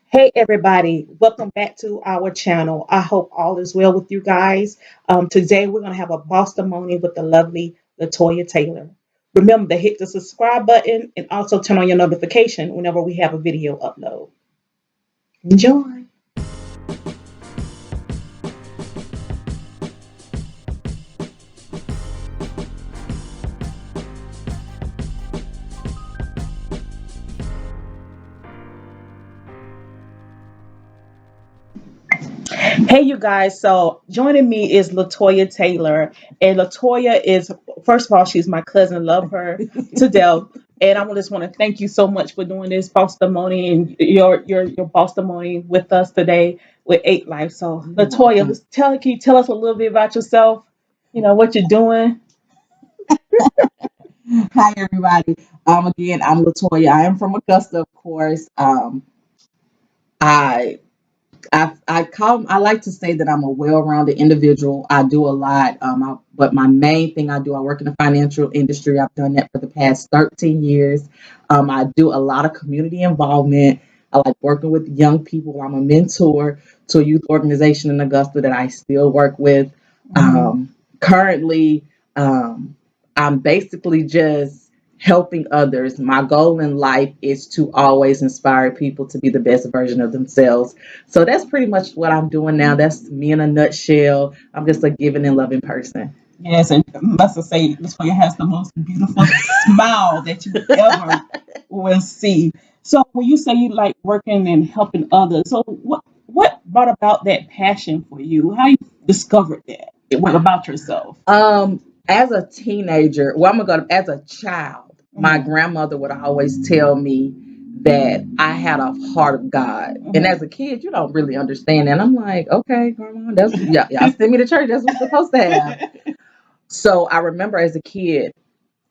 Hey everybody, welcome back to our channel. I hope all is well with you guys. Today we're going to have a Bosstimony with the lovely Latoya Taylor. Remember to hit the subscribe button and also turn on your notification whenever we have a video upload. Enjoy. Hey you guys, so joining me is Latoya Taylor. And Latoya is, first of all, she's my cousin, love her to death. And I just want to thank you so much for doing this Bosstimony and your Bosstimony with us today with Eight Life. So Latoya, can you tell us a little bit about yourself? You know, what you're doing? Hi, everybody. Again, I'm Latoya. I am from Augusta, of course. I I like to say that I'm a well-rounded individual. I do a lot. But my main thing I do, I work in the financial industry. I've done that for the past 13 years. I do a lot of community involvement. I like working with young people. I'm a mentor to a youth organization in Augusta that I still work with. Currently, I'm basically just helping others. My goal in life is to always inspire people to be the best version of themselves. So that's pretty much what I'm doing now. That's me in a nutshell. I'm just a giving and loving person. Yes, and must say Latoya has the most beautiful smile that you ever will see. So when you say you like working and helping others, so what brought about that passion for you? How you discovered that? What about yourself? As a teenager, well, I'm gonna go as a child. My Mhm. grandmother would always tell me that I had a heart of God, and as a kid, you don't really understand that. I'm like, okay, grandma, that's yeah, y'all send me to church. That's what we're supposed to have. So I remember as a kid,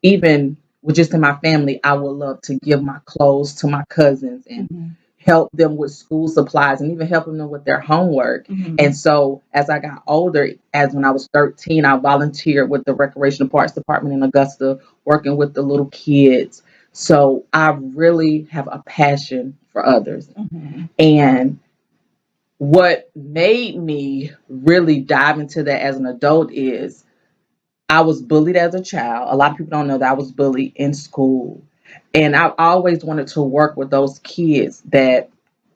even with just in my family, I would love to give my clothes to my cousins and Mhm. help them with school supplies and even helping them with their homework. Mhm. And so as I got older, as when I was 13, I volunteered with the Recreational Parks Department in Augusta, working with the little kids. So I really have a passion for others. Mhm. And what made me really dive into that as an adult is I was bullied as a child. A lot of people don't know that I was bullied in school. And I always wanted to work with those kids that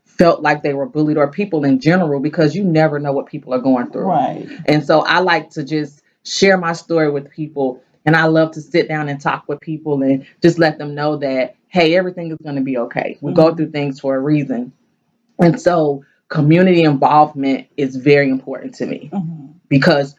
felt like they were bullied or people in general because you never know what people are going through. Right. And so I like to just share my story with people. And I love to sit down and talk with people and just let them know that, hey, everything is going to be okay. We go through things for a reason. And so community involvement is very important to me Mhm. because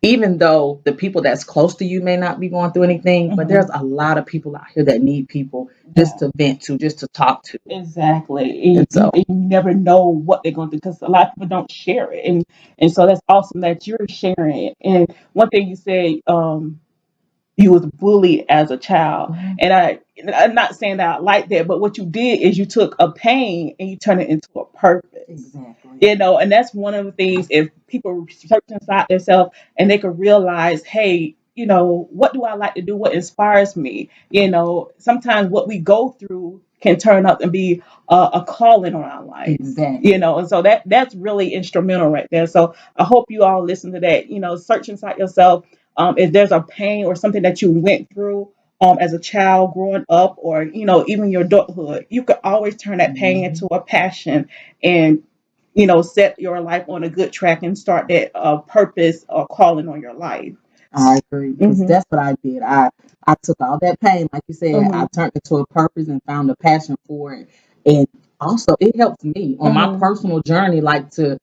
even though the people that's close to you may not be going through anything, but there's a lot of people out here that need people just Yeah. to vent to, just to talk to. Exactly. And so, You never know what they're going to do because a lot of people don't share it. And so that's awesome that you're sharing it. And one thing you said, you was bullied as a child. And I'm not saying that I like that, but what you did is you took a pain and you turned it into a purpose. exactly. You know, and that's one of the things if people search inside themselves and they could realize, hey, you know, what do I like to do? What inspires me? You know, sometimes what we go through can turn up and be a calling on our life. Exactly. You know, and so that's really instrumental right there. So I hope you all listen to that. You know, search inside yourself. If there's a pain or something that you went through as a child growing up, or you know, even your adulthood, you could always turn that pain into a passion and you know, set your life on a good track and start that purpose or calling on your life. I agree because Hmm. that's what I did. I took all that pain, like you said, Hmm. I turned it to a purpose and found a passion for it. And also, it helps me on my Hmm. personal journey, like to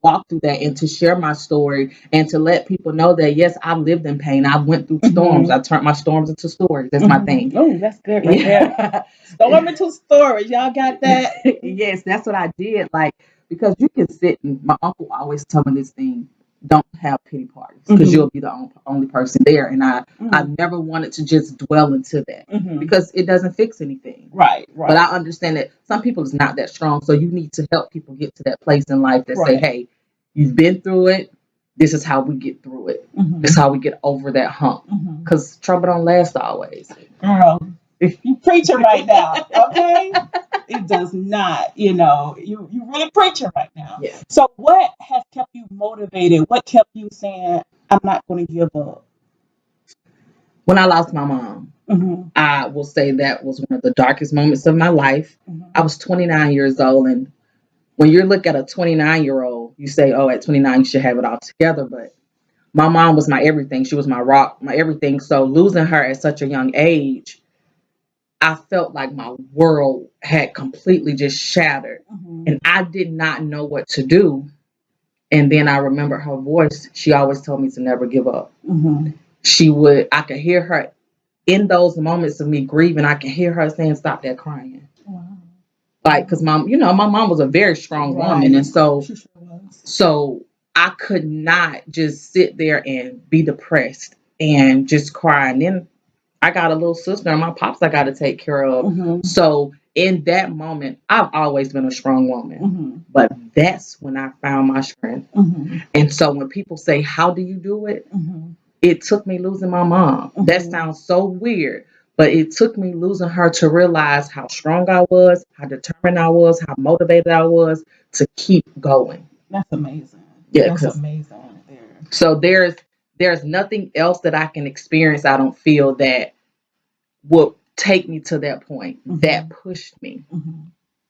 walk through that and to share my story and to let people know that yes, I've lived in pain. I went through storms. Hmm. I turned my storms into stories. That's my Hmm. thing. Oh, that's good right there. Yeah. Storm into storage. Y'all got that? Yes, that's what I did. Like, because you can sit and my uncle always told me this thing, don't have pity parties because Hmm. you'll be the only person there. And I Hmm. never wanted to just dwell into that Hmm. because it doesn't fix anything. Right, But right, I understand that some people is not that strong. So you need to help people get to that place in life that say, right. hey, you've been through it. This is how we get through it. Hmm. This is how we get over that hump. Hmm. Because trouble don't last always. Girl, You preaching right now, okay? It does not, you really preaching right now. Yeah. So what has kept you motivated? What kept you saying, I'm not going to give up? When I lost my mom, Mm-hmm. I will say that was one of the darkest moments of my life. Mm-hmm. I was 29 years old, and when you look at a 29-year-old, you say, oh, at 29, you should have it all together. But my mom was my everything. She was my rock, my everything. So losing her at such a young age, I felt like my world had completely just shattered. Mm-hmm. And I did not know what to do. And then I remember her voice. She always told me to never give up. Mm-hmm. I could hear her in those moments of me grieving. I could hear her saying, stop that crying. Wow. Like, because my mom was a very strong woman. And She sure was. so I could not just sit there and be depressed and just cry. And then I got a little sister and my pops I got to take care of. Mm-hmm. So in that moment, I've always been a strong woman. Mm-hmm. But that's when I found my strength. Mm-hmm. And so when people say, how do you do it? Mm-hmm. It took me losing my mom. Mm-hmm. That sounds so weird, but it took me losing her to realize how strong I was, how determined I was, how motivated I was to keep going. That's amazing. Yeah, That's because amazing right there. so there's nothing else that I can experience. I don't feel that would take me to that point. Mm-hmm. That pushed me. Mm-hmm.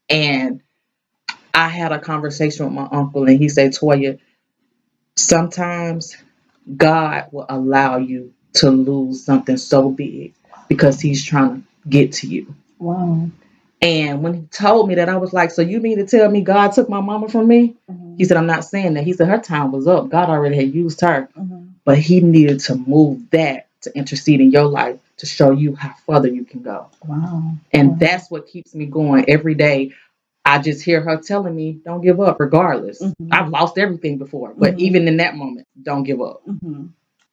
And I had a conversation with my uncle, and he said, Toya, sometimes God will allow you to lose something so big because He's trying to get to you. Wow. And when he told me that, I was like, so you mean to tell me God took my mama from me? Mm-hmm. He said, I'm not saying that. He said, her time was up. God already had used her. Mm-hmm. But He needed to move that to intercede in your life to show you how further you can go. Wow. And Wow. that's what keeps me going every day. I just hear her telling me, don't give up, regardless. Mm-hmm. I've lost everything before, but Mm-hmm. even in that moment, don't give up. Mm-hmm.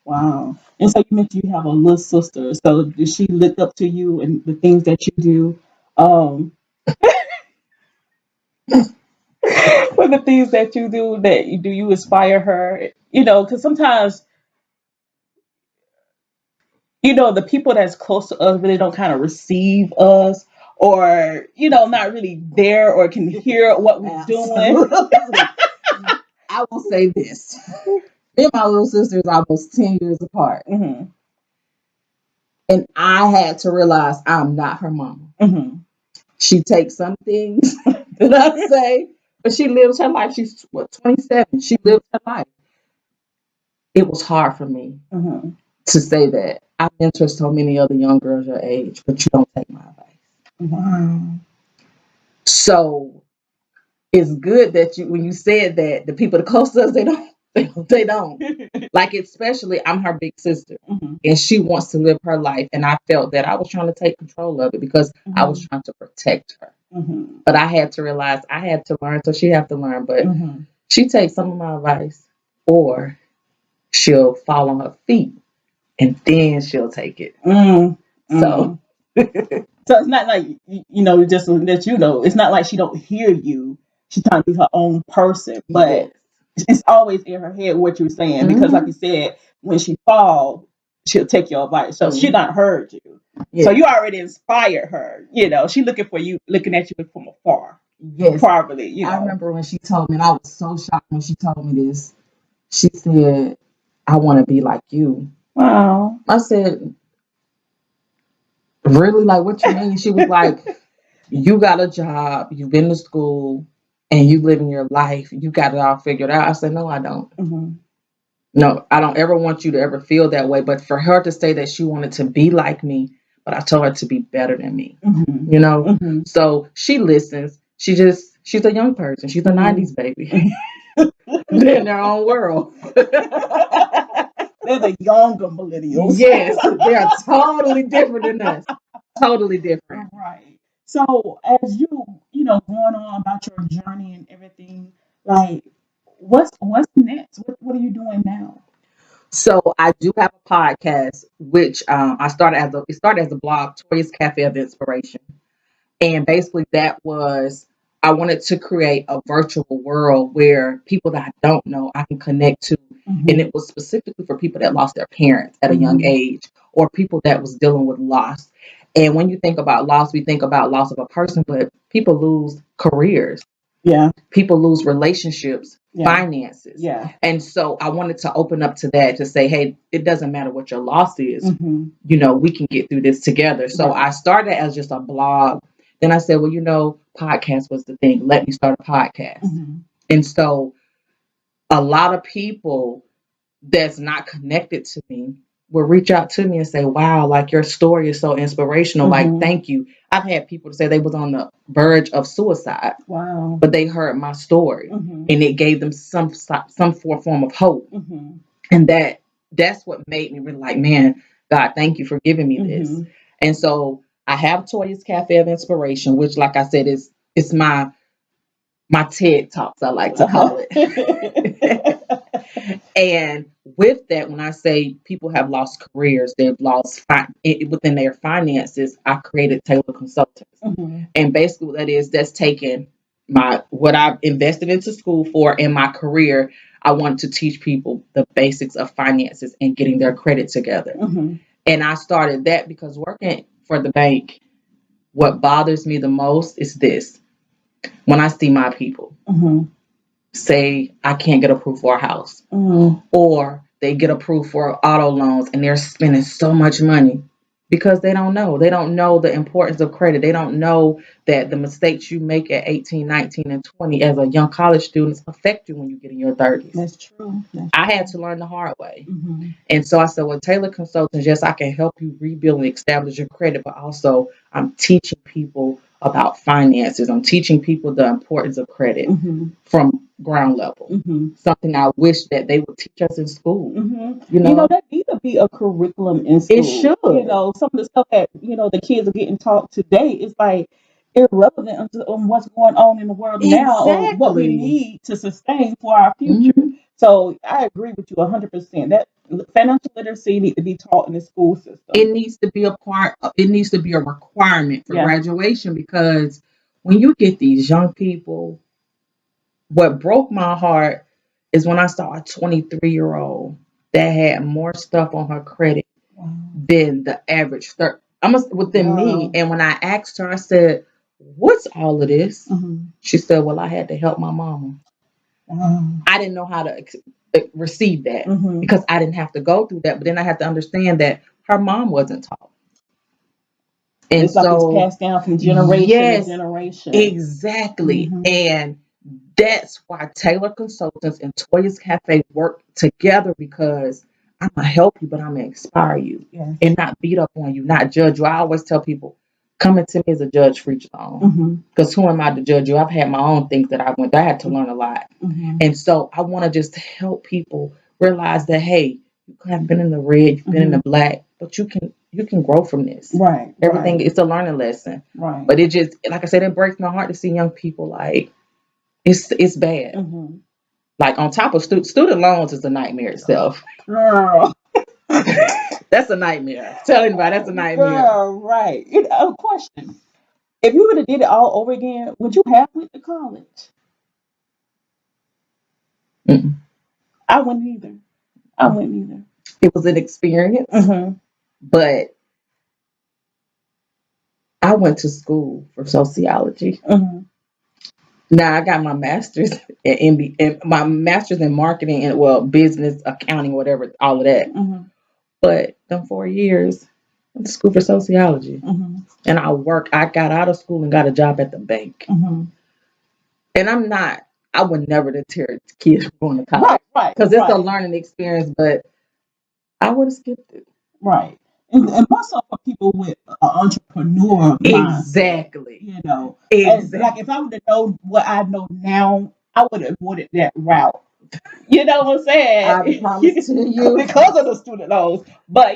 Wow. And so you mentioned you have a little sister. So does she look up to you and the things that you do? Um, for the things that you do, do you inspire her? Because sometimes, the people that's close to us really don't kind of receive us or, not really there or can hear what we're doing. Absolutely. I will say this. Me and my little sister is almost 10 years apart. Mm-hmm. And I had to realize I'm not her mama. Mm-hmm. She takes some things that I say, but she lives her life. She's 27. She lives her life. It was hard for me Mm-hmm. to say that. I mentor so many other young girls your age, but you don't take my advice. Wow. So it's good that when you said that, the people that close to us, they don't. Like, especially, I'm her big sister, Mm-hmm. and she wants to live her life. And I felt that I was trying to take control of it because I was trying to protect her. Mm-hmm. But I had to realize I had to learn, so she had to learn. But Mm-hmm. she takes some of my advice, or she'll fall on her feet, and then she'll take it. Mm-hmm. So, So it's not like just to let it's not like she don't hear you. She's trying to be her own person, but yes. it's always in her head what you're saying because, like you said, when she falls, she'll take your advice. So she not heard you. Yes. So you already inspired her. She looking for you, looking at you from afar. Yes. Probably. I remember when she told me, and I was so shocked when she told me this. She said, I want to be like you. Wow. I said, really? Like, what you mean? She was like, you got a job, you've been to school, and you living your life. You got it all figured out. I said, no, I don't. Mm-hmm. No, I don't ever want you to ever feel that way. But for her to say that she wanted to be like me, but I told her to be better than me, Mm-hmm. Mm-hmm. So she listens. She's a young person. She's a 90s baby. They're in their own world. They're the younger millennials. Yes, they are totally different than us. Totally different. Right. So as going on about your journey and everything, like what's next? What are you doing now? So I do have a podcast, which it started as a blog, Toya's Cafe of Inspiration. And basically that was, I wanted to create a virtual world where people that I don't know, I can connect to. Mm-hmm. And it was specifically for people that lost their parents at a young age or people that was dealing with loss. And when you think about loss, we think about loss of a person, but people lose careers, Yeah. people lose relationships, Yeah. finances. Yeah. And so I wanted to open up to that to say, hey, it doesn't matter what your loss is, Mm-hmm. we can get through this together. So Right. I started as just a blog. Then I said, well, podcast was the thing. Let me start a podcast. Mm-hmm. And so a lot of people that's not connected to me will reach out to me and say, wow, like your story is so inspirational. Like, Mm-hmm. thank you. I've had people to say they was on the verge of suicide, Wow. but they heard my story Mm-hmm. and it gave them some form of hope. Mm-hmm. And that's what made me really like, man, God, thank you for giving me this. Mm-hmm. And so I have Toya's Cafe of Inspiration, which, like I said, is it's my TED Talks, I like to call it. And with that, when I say people have lost careers, they've lost within their finances, I created Taylor Consultants. Mm-hmm. And basically what that is, that's taken what I've invested into school for in my career. I want to teach people the basics of finances and getting their credit together. Mm-hmm. And I started that because working for the bank, what bothers me the most is this. When I see my people Mm-hmm. say, I can't get approved for a house, Mm-hmm. or they get approved for auto loans and they're spending so much money because they don't know. They don't know the importance of credit. They don't know that the mistakes you make at 18, 19, and 20 as a young college student affect you when you get in your 30s. That's true. I had to learn the hard way. Mm-hmm. And so I said, well, Taylor Consultants, yes, I can help you rebuild and establish your credit, but also I'm teaching people about finances. I'm teaching people the importance of credit Mm-hmm. from ground level. Mm-hmm. Something I wish that they would teach us in school. Mm-hmm. That need to be a curriculum in school. It should. Some of the stuff that the kids are getting taught today is like irrelevant on what's going on in the world now, or what we Exactly. need to sustain for our future. Mhm. So I agree with you 100%. That financial literacy need to be taught in the school system. It needs to be it needs to be a requirement for Yeah. graduation, because when you get these young people, what broke my heart is when I saw a 23-year-old that had more stuff on her credit Wow. than the average within Wow. me. And when I asked her, I said, what's all of this? Mm-hmm. She said, well, I had to help my mama. Wow. I didn't know how to receive that Mm-hmm. because I didn't have to go through that. But then I had to understand that her mom wasn't taught. And it's like it's passed down from generation to generation. Exactly. Mm-hmm. And that's why Taylor Consultants and Toya's Cafe work together, because I'm going to help you, but I'm going to inspire you. Yes. And not beat up on you, not judge you. I always tell people, coming to me as a judge for each own. Mm-hmm. Because who am I to judge you? I've had my own things that I had to learn a lot. Mm-hmm. And so I want to just help people realize that, hey, you have been in the red, you've been in the black, but you can grow from this. Right. Everything, it's a learning lesson. Right. But it just, like I said, it breaks my heart to see young people like, it's bad. Mm-hmm. Like, on top of student loans is a nightmare itself. Girl. That's a nightmare. Tell anybody, that's a nightmare. Girl, right. A question. If you would have did it all over again, would you have went to college? Mm-mm. I wouldn't either. It was an experience, Mm-hmm. but I went to school for sociology. Mm-hmm. Now I got my master's my master's in marketing and business, accounting, whatever, all of that. Mm-hmm. But them 4 years, I went to school for sociology, Mm-hmm. and I got out of school and got a job at the bank. Mm-hmm. And I would never deter kids from going to college, Right. because it's a learning experience. But I would have skipped it. Right. And more so for people with an entrepreneur mindset. Exactly. And like if I would have known what I know now, I would have wanted that route. You know what I'm saying? I promise to you. Because of the student loans. But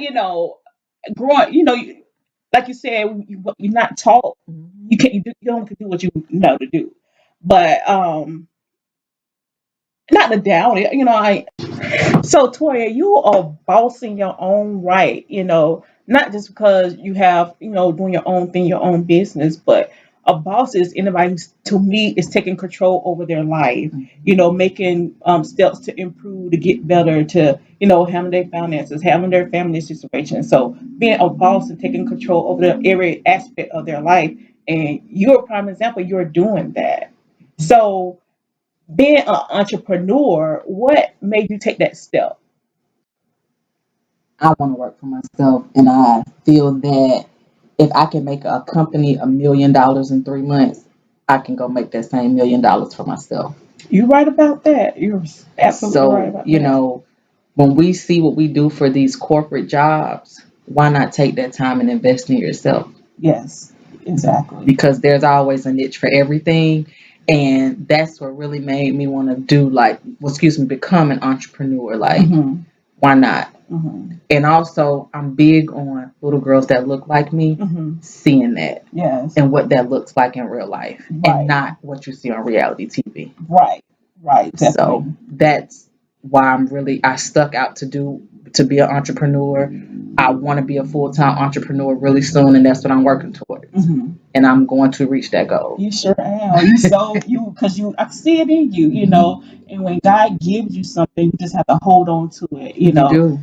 growing, like you said, you're not taught. You only can do what you know to do. But not to down it, So Toya, you are boss in your own right, not just because you have, doing your own thing, your own business, but A boss is anybody who's, to me, is taking control over their life, making steps to improve, to get better, to, handle their finances, handle their family situation. So being a boss and taking control over every aspect of their life. And you're a prime example, you're doing that. So being an entrepreneur, what made you take that step? I want to work for myself, and I feel that if I can make a company $1 million in 3 months, I can go make that same $1 million for myself. You're right about that. You're absolutely right So, about that. when we see what we do for these corporate jobs, why not take that time and invest in yourself? Yes, exactly. Because there's always a niche for everything. And that's what really made me want to do, like, well, excuse me, become an entrepreneur. Like, why not? And also, I'm big on little girls that look like me, seeing that Yes. and what that looks like in real life, Right. and not what you see on reality TV. Right. Right. So Definitely. that's why I stuck out to be an entrepreneur. I want to be a full-time entrepreneur really soon, and that's what I'm working towards. And I'm going to reach that goal. You sure am. Because I see it in you, and when God gives you something, you just have to hold on to it, You do.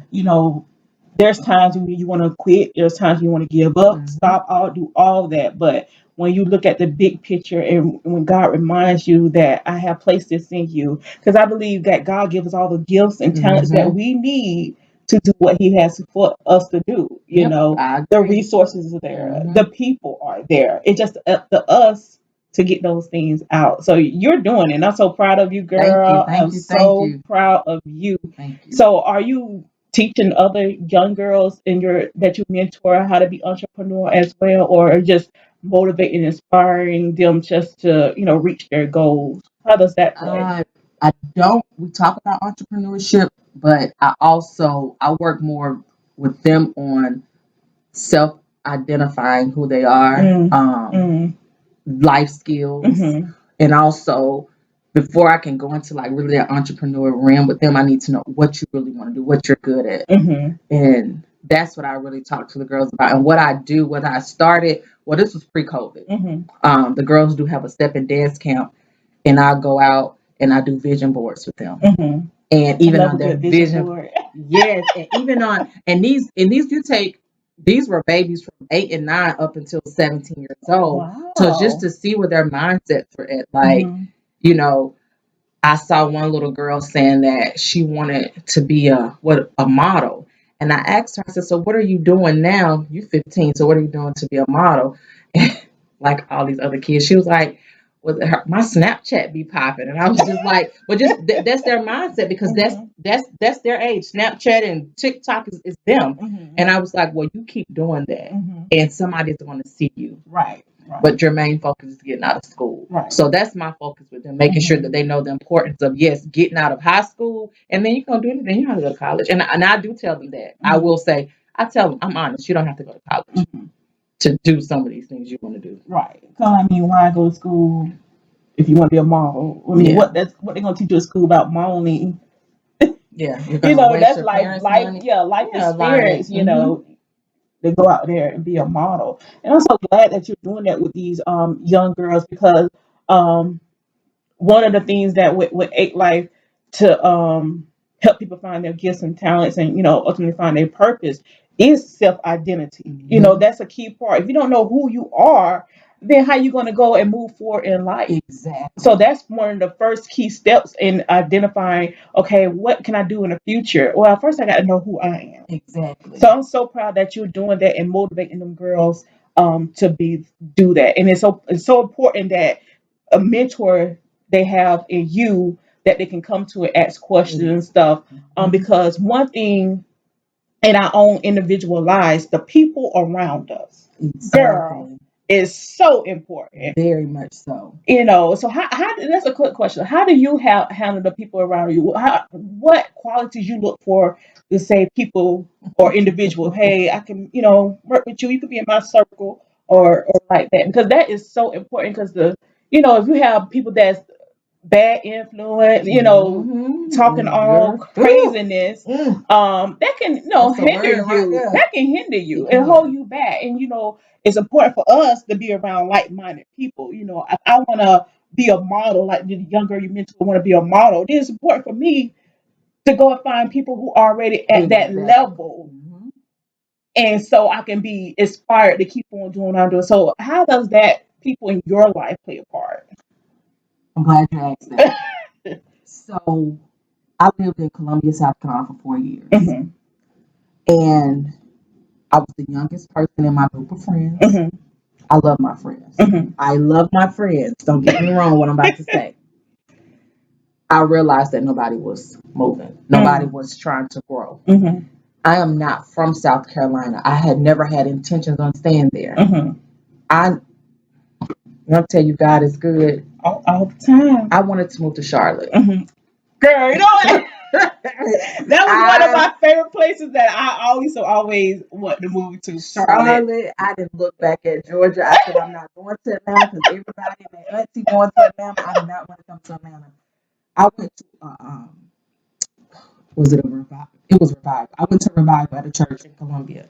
There's times when you want to quit, there's times you want to give up, stop, do all that. But when you look at the big picture, and when God reminds you that I have placed this in you, because I believe that God gives us all the gifts and talents that we need to do what He has for us to do. The resources are there, the people are there. It's just up to us to get those things out. So you're doing it. And I'm so proud of you, girl. I'm so proud of you. Thank you. So are you teaching other young girls that you mentor how to be entrepreneur as well, or just motivating, inspiring them just to reach their goals? How does that play? I don't. We talk about entrepreneurship, but I work more with them on self identifying who they are, life skills, and also before I can go into like really an entrepreneur realm with them, I need to know what you really want to do, what you're good at, and that's what I really talk to the girls about. And what I do, what I started. Well, this was pre-COVID. The girls do have a step and dance camp, and I go out and I do vision boards with them. And even on their vision board. Yes, and even on these were babies from 8 and 9 up until 17 years old. Wow. So just to see where their mindsets were at, like, I saw one little girl saying that she wanted to be a model. And I asked her, I said, so what are you doing now? You're 15, so what are you doing to be a model? Like all these other kids. She was like, my Snapchat be popping, and I was just like, well, that's their mindset, because that's their age. Snapchat and TikTok is them, and I was like, well, you keep doing that, and somebody's going to see you, right. But your main focus is getting out of school, right. So that's my focus with them, making sure that they know the importance of getting out of high school, and then you can do anything. You don't have to go to college, and I do tell them that. I will say, I tell them, I'm honest, you don't have to go to college. To do some of these things you want to do. Right. Because, why go to school if you want to be a model? What they're going to teach you at school about modeling? Yeah. That's life experience, to go out there and be a model. And I'm so glad that you're doing that with these young girls, because one of the things that with Eight Life to help people find their gifts and talents, and ultimately find their purpose, is self identity. That's a key part. If you don't know who you are, then how you going to go and move forward in life? Exactly. So that's one of the first key steps in identifying, okay, what can I do in the future? Well, first I got to know who I am. Exactly. So I'm so proud that you're doing that and motivating them girls to do that. And it's so important that a mentor they have in you, that they can come to and ask questions and stuff. Because one thing in our own individual lives, the people around us, girl, is so important. Very much so. So how that's a quick question. How do you handle the people around you? What qualities you look for to say people or individual? Hey, I can work with you. You could be in my circle, or like that, because that is so important. Because if you have people that's bad influence, talking all Girl. craziness, Mm. that can That's a hinder word right you. there. That can hinder you It and hold can. you back. And it's important for us to be around like-minded people. If I want to be a model, like the young girl you mentioned, want to be a model, it is important for me to go and find people who are already at that Exactly. level, Mhm. and so I can be inspired to keep on doing what I'm doing. So how does that people in your life play a part? I'm glad you asked that. So I lived in Columbia, South Carolina for 4 years. Hmm. And I was the youngest person in my group of friends. Hmm. I love my friends. Hmm. I love my friends. Don't get me wrong what I'm about to say. I realized that nobody was moving. Nobody was trying to grow. Hmm. I am not from South Carolina. I had never had intentions on staying there. Hmm. I'm gonna tell you, God is good. All the time. I wanted to move to Charlotte. Hmm. Girl, you know what? That was one of I my favorite places that I always want to move to, Charlotte. Charlotte. I didn't look back at Georgia. I said I'm not going to Atlanta because everybody and their auntie going to Atlanta. I do not want to come to Atlanta. I went to was it a revival? It was revival. I went to revival at a church in Columbia.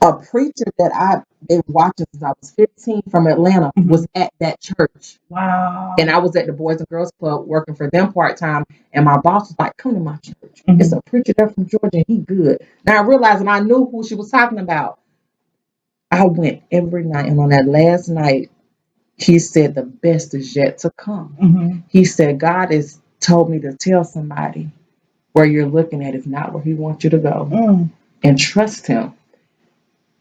A preacher that I've been watching since I was 15 from Atlanta was at that church. Wow. And I was at the Boys and Girls Club working for them part time. And my boss was like, come to my church. It's a preacher there from Georgia and he good. Now I realized and I knew who she was talking about. I went every night. And on that last night, he said the best is yet to come. He said, God has told me to tell somebody where you're looking at is not where he wants you to go. And trust him.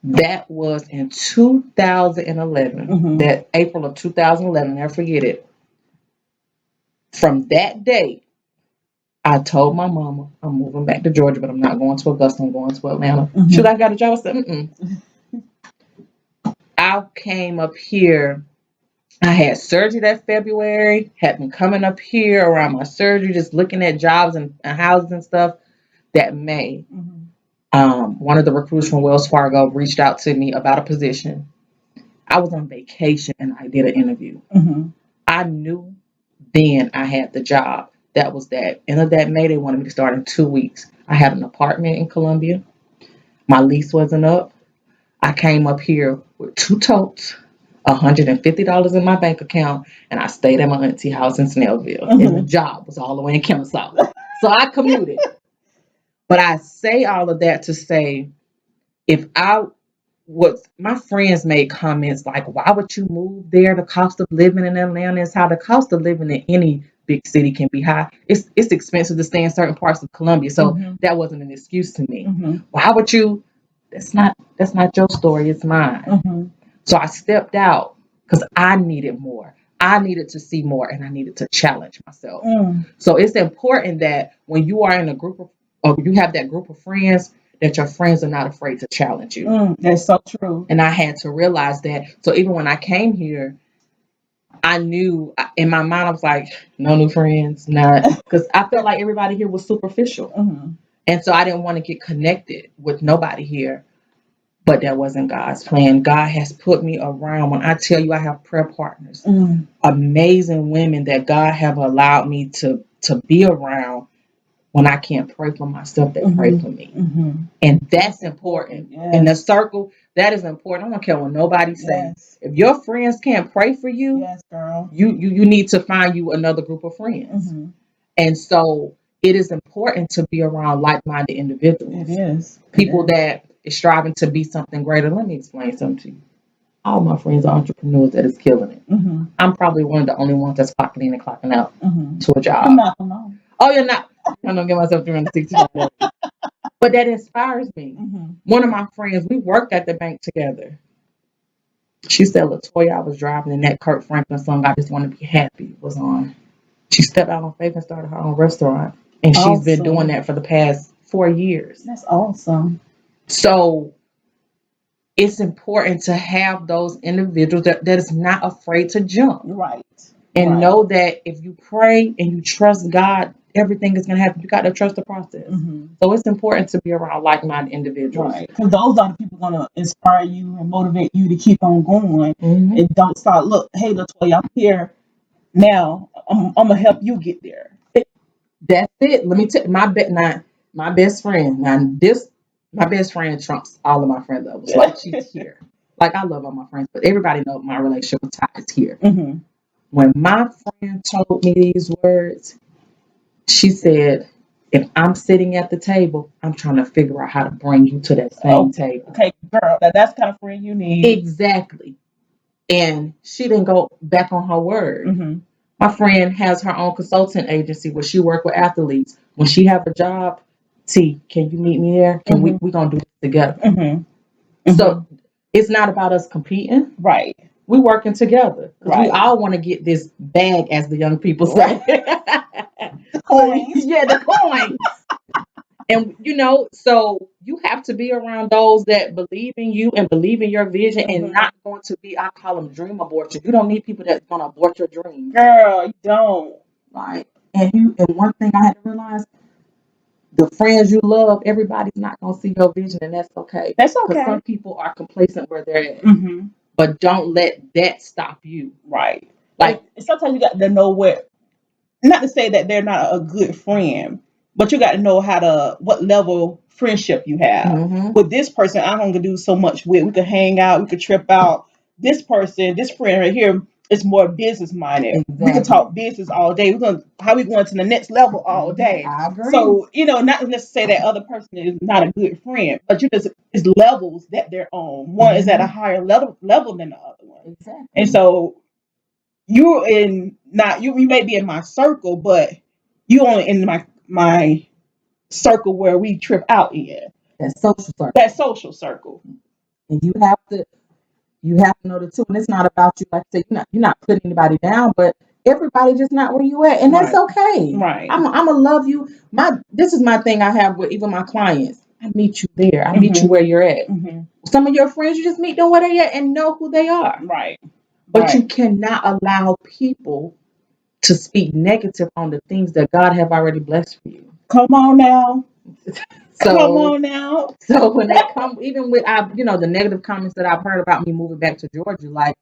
That was in 2011, that April of 2011. Never forget it. From that day, I told my mama I'm moving back to Georgia, but I'm not going to Augusta. I'm going to Atlanta. Should I got a job? I said, mm-mm. I came up here. I had surgery that February. Had been coming up here around my surgery, just looking at jobs and houses and stuff. That May, one of the recruiters from Wells Fargo reached out to me about a position. I was on vacation and I did an interview. I knew then I had the job. That was that. End of that May, they wanted me to start in 2 weeks. I had an apartment in Columbia. My lease wasn't up. I came up here with 2 totes, $150 in my bank account, and I stayed at my auntie house in Snellville. And the job was all the way in Kennesaw. So I commuted. But I say all of that to say, if I what my friends made comments like, why would you move there? The cost of living in Atlanta is how the cost of living in any big city can be high. It's expensive to stay in certain parts of Columbia. So that wasn't an excuse to me. Why would you? That's not your story, it's mine. So I stepped out because I needed more. I needed to see more and I needed to challenge myself. So it's important that when you are in a group of, or you have that group of friends, that your friends are not afraid to challenge you. That's so true. And I had to realize that. So even when I came here, I knew in my mind, I was like, no new friends, not because I felt like everybody here was superficial. And so I didn't want to get connected with nobody here. But that wasn't God's plan. God has put me around. When I tell you I have prayer partners, amazing women that God have allowed me to be around. When I can't pray for myself, they pray for me. And that's important. Yes. In the circle, that is important. I don't care what nobody says. Yes. If your friends can't pray for you, yes, girl, you need to find you another group of friends. And so it is important to be around like-minded individuals. It is. People that is striving to be something greater. Let me explain something to you. All my friends are entrepreneurs that is killing it. I'm probably one of the only ones that's clocking in and clocking out to a job. You're not alone. Oh, you're not. I don't give myself 360. But that inspires me. One of my friends, we worked at the bank together. She said, Latoya, I was driving and that Kirk Franklin song, I Just Want to Be Happy, was on. She stepped out on faith and started her own restaurant. And she's been doing that for the past 4 years. That's awesome. So it's important to have those individuals that is not afraid to jump. Right. And know that if you pray and you trust God, everything is going to happen. You got to trust the process. So it's important to be around like-minded individuals. Right. Because those are the people going to inspire you and motivate you to keep on going. And don't stop. Look, hey, Latoya, I'm here Now I'm gonna help you get there. That's it. Let me tell my my best friend. Now this my best friend trumps all of my friend levels. Like she's here. Like I love all my friends, but everybody knows my relationship with Ty is here. Hmm. When my friend told me these words, she said, if I'm sitting at the table, I'm trying to figure out how to bring you to that same table. Okay, girl, that's the kind of friend you need. Exactly. And she didn't go back on her word. Hmm. My friend has her own consulting agency where she work with athletes. When she have a job, T, can you meet me there? Can we gonna do this together? So it's not about us competing. Right. We working together because we Right. all want to get this bag, as the young people say. The coins. Yeah, the coins. And so you have to be around those that believe in you and believe in your vision and not going to be, I call them dream abortion. You don't need people that's gonna abort your dreams. Girl, you don't. Right. And one thing I had to realize, the friends you love, everybody's not gonna see your vision, and that's okay. That's Because okay. some people are complacent where they're at. Hmm. But don't let that stop you. Right. Like And sometimes you got to know what, not to say that they're not a good friend, but you got to know what level friendship you have. With this person, I'm going to do so much with. We could hang out, we could trip out. This person, this friend right here is more business minded. We could talk business all day. How we going to the next level all day. I agree. So, not necessarily that other person is not a good friend, but it's levels that they're on. One is at a higher level than the other one. Exactly. And so you're in not you may be in my circle, but you only in my circle where we trip out in. That social circle. That social circle. And you have to know the two. And it's not about you, like I said, you're not putting anybody down, but everybody just not where you at. And that's okay. Right. I'm gonna love you. This is my thing I have with even my clients. I meet you there. I meet you where you're at. Some of your friends, you just meet them where they're at and know who they are. Right. But you cannot allow people to speak negative on the things that God have already blessed for you. Come on now. So, come on now. So when they come, even with the negative comments that I've heard about me moving back to Georgia, like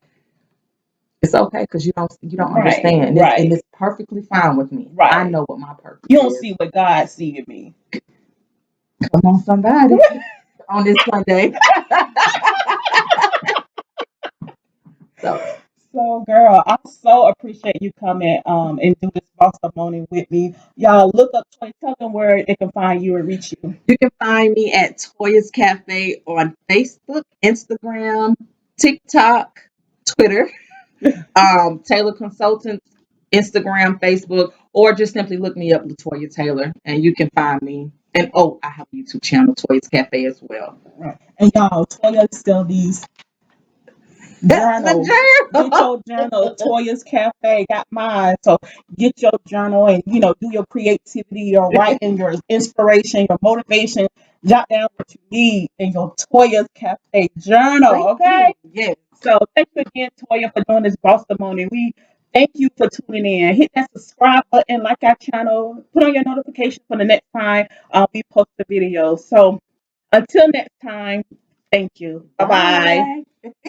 it's okay because you don't understand, and it's perfectly fine with me. Right. I know what my purpose. You don't see what God see in me. Come on, somebody on this Sunday. So, girl, I so appreciate you coming and do this Bosstimony with me. Y'all look up Toya. Tell them where they can find you and reach you. You can find me at Toya's Cafe on Facebook, Instagram, TikTok, Twitter, Taylor Consultants, Instagram, Facebook, or just simply look me up, Latoya Taylor, and you can find me. And I have a YouTube channel, Toya's Cafe, as well. Right. And y'all, Toya sell these journals. Get your journal. Toya's Cafe got mine. So get your journal and do your creativity, your writing, your inspiration, your motivation. Jot down what you need in your Toya's Cafe journal. Okay. Yes. So thank you again, Toya, for doing this Bosstimony. We thank you for tuning in. Hit that subscribe button, like our channel, put on your notifications for the next time we post a video. So until next time, thank you. Bye bye.